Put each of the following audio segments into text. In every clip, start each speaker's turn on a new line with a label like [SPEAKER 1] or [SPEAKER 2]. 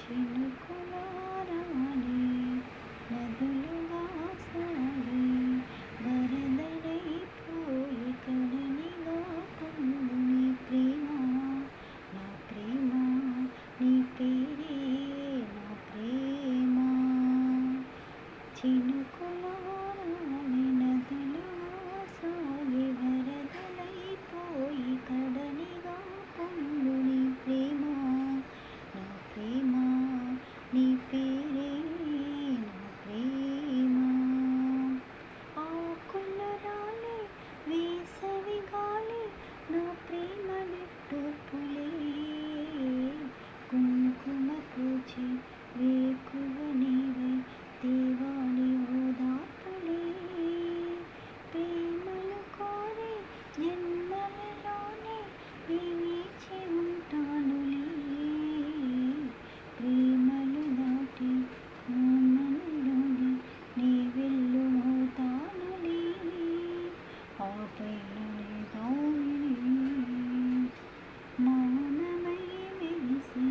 [SPEAKER 1] చినుకులారాలి నదులుగా సాగి వరదలైపోయి కడలిగా పొంగు నీ ప్రేమ నా ప్రేమ నీ పేరే నా ప్రేమ చినుకులారాలి నదులుగా సాగి వరదలైపోయి కడలిగా పొంగు నీ ప్రేమ నా ప్రేమ నీ పేరే నా ప్రేమ ఆకులు రాలి వేసవి గాలి నా ప్రేమ నిట్టూర్పులే కుంకుమ పూచి వేకువ నీవై దేవాని ఓదార్పులే ప్రేమలు కోరే జన్మలలోనే నీ వేచి ఉంటానులే ప్రేమలు దాటి మనలోని నీ వెల్లుమవుతానులే ఆ పైన నీ దానిని మౌనమై మెరిసి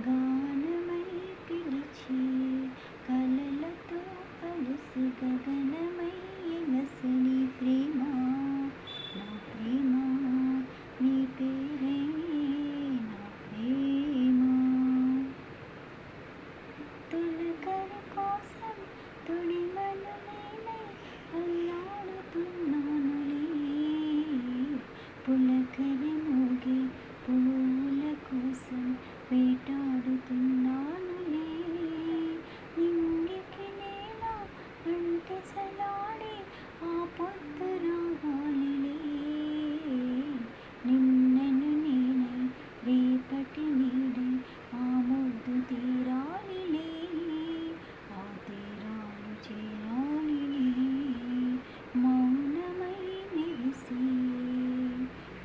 [SPEAKER 1] గానమై పిలిచి కలలతో కలిసి గగనమై ఎగసి నీ ప్రేమ నా ప్రేమ నీ పేరే నా ప్రేమ తొలకరి కోసం తొడిమలు నేనై అల్లాడుతున్నానులే పులకరి మోగే పూల కోసం వేటాడుతున్నానులే నింగికి నేల వెంటసలాడి ఆ పొద్దు రావాలిలే నిన్నను నేనై రేపటి నీడై ఆ ముద్దు తీరాలిలే ఆ తీరాలు చేరాలిలే మౌనమై మెరిసి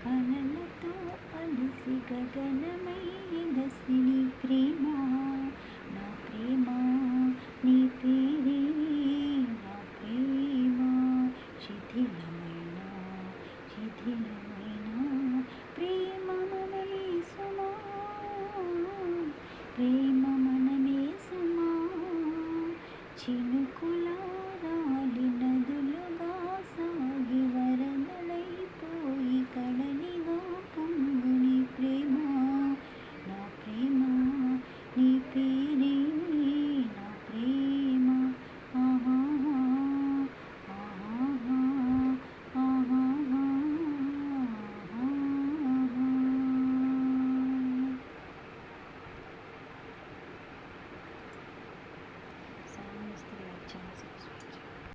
[SPEAKER 1] కలలతో అలసి గగనమై ఎగసి నీ ప్రేమ నా ప్రేమ నీ పేరే నా ప్రేమ శిథిలమైన